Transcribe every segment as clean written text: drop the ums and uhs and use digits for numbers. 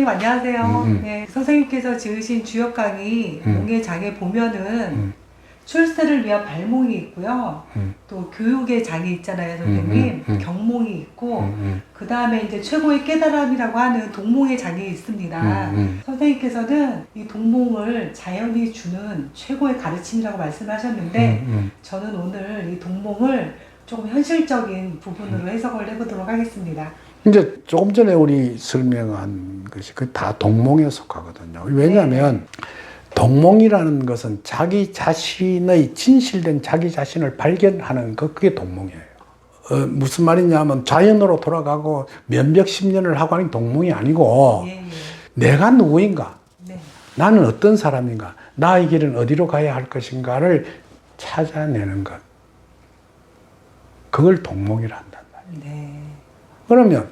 선생님 안녕하세요. 네, 선생님께서 지으신 주역 강의 몽의 장에 보면은 출세를 위한 발몽이 있고요. 또 교육의 장이 있잖아요, 선생님. 경몽이 있고 그 다음에 이제 최고의 깨달음이라고 하는 동몽의 장이 있습니다. 선생님께서는 이 동몽을 자연이 주는 최고의 가르침이라고 말씀하셨는데 저는 오늘 이 동몽을 조금 현실적인 부분으로 해석을 해보도록 하겠습니다. 이제 조금 전에 우리 설명한 것이 그 다 동몽에 속하거든요. 왜냐하면 동몽이라는 것은 자기 자신의 진실된 자기 자신을 발견하는 그게 동몽이에요. 무슨 말이냐면 자연으로 돌아가고 면벽 10년을 하고 하는 동몽이 아니고 내가 누구인가? 나는 어떤 사람인가? 나의 길은 어디로 가야 할 것인가를 찾아내는 것. 그걸 동몽이라 한단 말이에요. 그러면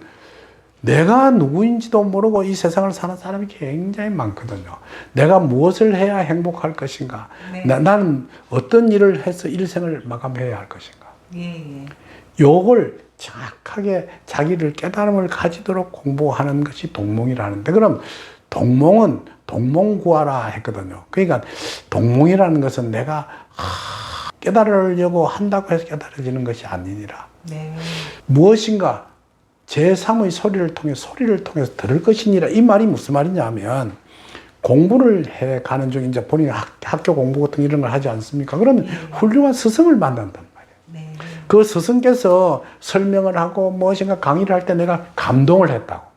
내가 누구인지도 모르고 이 세상을 사는 사람이 굉장히 많거든요. 내가 무엇을 해야 행복할 것인가? 나는 어떤 일을 해서 일생을 마감해야 할 것인가? 요걸 정확하게 자기를 깨달음을 가지도록 공부하는 것이 동몽이라는데, 그럼 동몽은 동몽구하라 했거든요. 그러니까 동몽이라는 것은 내가 깨달으려고 한다고 해서 깨달아지는 것이 아니니라. 무엇인가 제3의 소리를 통해서 들을 것이니라. 이 말이 무슨 말이냐 하면, 공부를 해 가는 중에 이제 본인이 학교 공부 같은 이런 걸 하지 않습니까? 그러면 훌륭한 스승을 만난단 말이에요. 그 스승께서 설명을 하고 무엇인가 강의를 할 때 내가 감동을 했다고.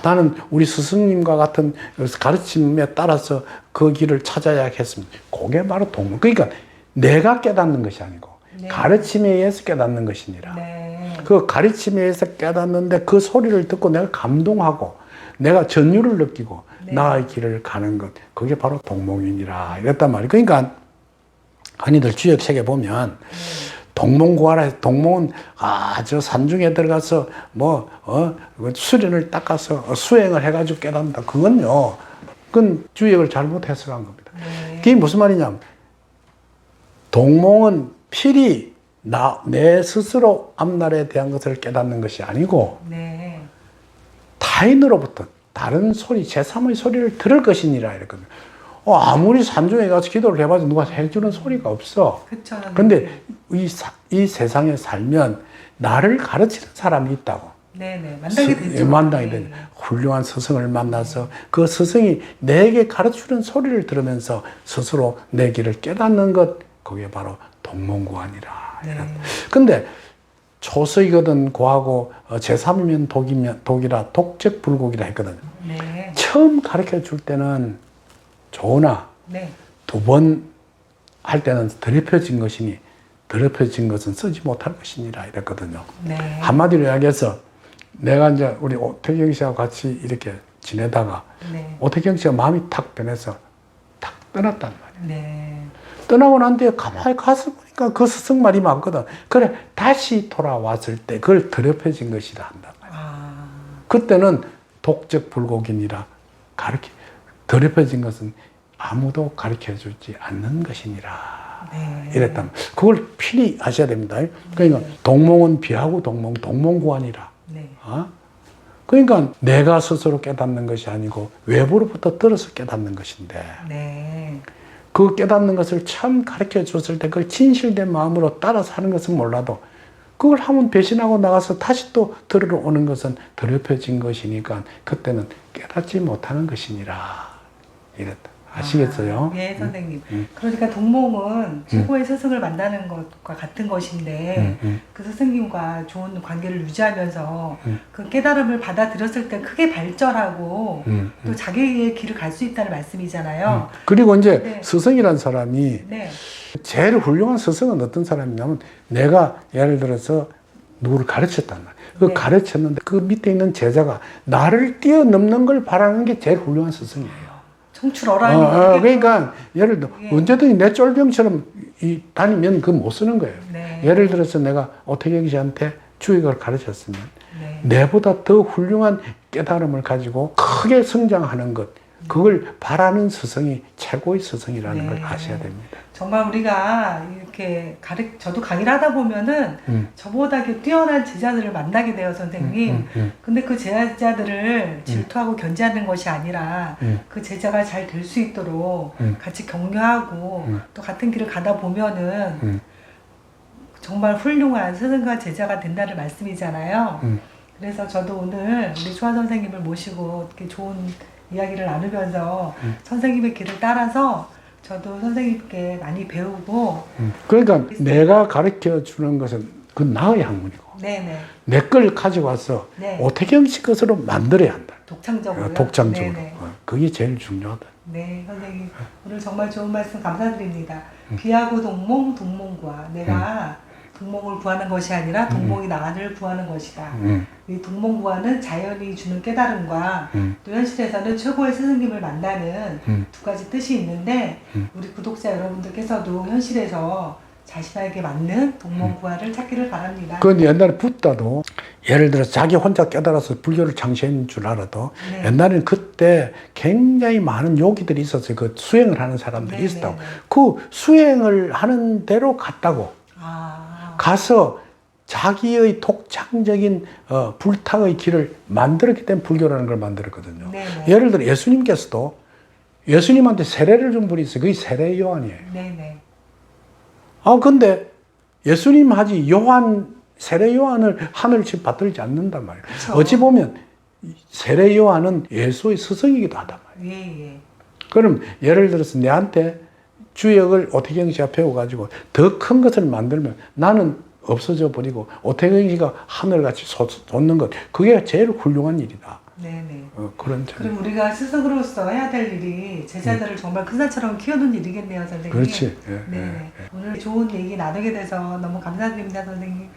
나는 우리 스승님과 같은 가르침에 따라서 그 길을 찾아야겠습니다. 그게 바로 동문. 그러니까 내가 깨닫는 것이 아니고 가르침에 의해서 깨닫는 것이니라. 그 가르침에 의해서 깨닫는데 그 소리를 듣고 내가 감동하고 내가 전율을 느끼고 나의 길을 가는 것, 그게 바로 동몽이니라 이랬단 말이에요. 그러니까 흔히들 주역책에 보면 동몽구하라 해서, 동몽은 저 산중에 들어가서 수련을 닦아서 수행을 해가지고 깨닫는다. 그건 주역을 잘못 해석한 겁니다. 그게 무슨 말이냐면, 동몽은 필히 내 스스로 앞날에 대한 것을 깨닫는 것이 아니고 타인으로부터 다른 소리, 제3의 소리를 들을 것이니라 이랬거든요. 아무리 산중에 가서 기도를 해봐도 누가 해주는 소리가 없어. 근데 이 세상에 살면 나를 가르치는 사람이 있다고. 만나게 되죠. 만나게 되죠. 훌륭한 스승을 만나서 그 스승이 내게 가르치는 소리를 들으면서 스스로 내 길을 깨닫는 것, 그게 바로 동몽구하니라. 근데 초서이거든 고하고 제3이면 독이라 독적불곡이라 했거든요. 처음 가르쳐 줄 때는 좋으나 두 번 할 때는 더럽혀진 것이니 더럽혀진 것은 쓰지 못할 것이니라 이랬거든요. 한마디로 이야기해서 내가 이제 우리 오태경 씨하고 같이 이렇게 지내다가 오태경 씨가 마음이 탁 변해서 탁 떠났단 말이에요. 떠나고 난 뒤에 가만히 가서 보니까 그 스승 말이 맞거든. 그래, 다시 돌아왔을 때 그걸 더럽혀진 것이라 한단 말이야. 그때는 독적불곡이니라. 더럽혀진 것은 아무도 가르쳐 주지 않는 것이니라. 이랬단 말이야. 그걸 필히 아셔야 됩니다. 그러니까 동몽은 비하고 동몽구하니라. 그러니까 내가 스스로 깨닫는 것이 아니고 외부로부터 들어서 깨닫는 것인데, 그 깨닫는 것을 처음 가르쳐 줬을 때 그걸 진실된 마음으로 따라서 하는 것은 몰라도 그걸 한번 배신하고 나가서 다시 또 들으러 오는 것은 더럽혀진 것이니까 그때는 깨닫지 못하는 것이니라. 이랬다. 아시겠어요? 선생님. 그러니까 동몽은 최고의 스승을 만나는 것과 같은 것인데 그 스승님과 좋은 관계를 유지하면서 그 깨달음을 받아들였을 때 크게 발전하고 또 자기의 길을 갈 수 있다는 말씀이잖아요. 그리고 이제 스승이란 사람이 제일 훌륭한 스승은 어떤 사람이냐면, 내가 예를 들어서 누구를 가르쳤단 말이에요. 가르쳤는데 그 밑에 있는 제자가 나를 뛰어넘는 걸 바라는 게 제일 훌륭한 스승이에요. 그러니까 예를 들어 언제든지 내 쫄병처럼 다니면 그거 못 쓰는 거예요. 예를 들어서 내가 오태경 씨한테 주역을 가르쳤으면 내보다 더 훌륭한 깨달음을 가지고 크게 성장하는 것, 그걸 바라는 스승이 최고의 스승이라는 네. 걸 아셔야 됩니다. 정말 우리가 이렇게 저도 강의를 하다 보면은 저보다 이렇게 뛰어난 제자들을 만나게 돼요, 선생님. 근데 그 제자들을 질투하고 견제하는 것이 아니라 그 제자가 잘 될 수 있도록 같이 격려하고 또 같은 길을 가다 보면은 정말 훌륭한 스승과 제자가 된다는 말씀이잖아요. 그래서 저도 오늘 우리 조아 선생님을 모시고 이렇게 좋은 이야기를 나누면서 선생님의 길을 따라서 저도 선생님께 많이 배우고 그러니까 내가 가르쳐 주는 것은 그 나의 학문이고 네네 내 걸 가지고 와서 네. 오태경 씨 것으로 만들어야 한다. 독창적으로 독창적으로. 네네. 그게 제일 중요하다. 네 선생님 오늘 정말 좋은 말씀 감사드립니다. 귀하고 동몽 동몽구하 내가 동몽을 구하는 것이 아니라 동몽이 나를 구하는 것이다. 이 동몽구하는 자연이 주는 깨달음과 또 현실에서는 최고의 스승님을 만나는 두 가지 뜻이 있는데 우리 구독자 여러분들께서도 현실에서 자신에게 맞는 동몽구하를 찾기를 바랍니다. 그건 옛날에 붓다도 예를 들어 자기 혼자 깨달아서 불교를 창시한 줄 알아도 네. 옛날에는 그때 굉장히 많은 요기들이 있었어요. 그 수행을 하는 사람들이 네, 있었다고. 네, 네. 그 수행을 하는 대로 갔다고. 아, 가서 자기의 독창적인 불탁의 길을 만들었기 때문에 불교라는 걸 만들었거든요. 네네. 예를 들어 예수님께서도 예수님한테 세례를 준 분이 있어요. 그게 세례 요한이에요. 네네. 근데 예수님 하지 세례 요한을 하늘집 받들지 않는단 말이에요. 그쵸. 어찌 보면 세례 요한은 예수의 스승이기도 하단 말이에요. 예. 그럼 예를 들어서 내한테 주역을 오태경 씨가 배워가지고 더 큰 것을 만들면 나는 없어져 버리고 오태경 씨가 하늘같이 솟는 것, 그게 제일 훌륭한 일이다. 네네. 그런 점. 그럼 우리가 스승으로서 해야 될 일이 제자들을 정말 큰 산처럼 키우는 일이겠네요, 선생님. 그렇지. 예, 네. 예, 예. 오늘 좋은 얘기 나누게 돼서 너무 감사드립니다, 선생님.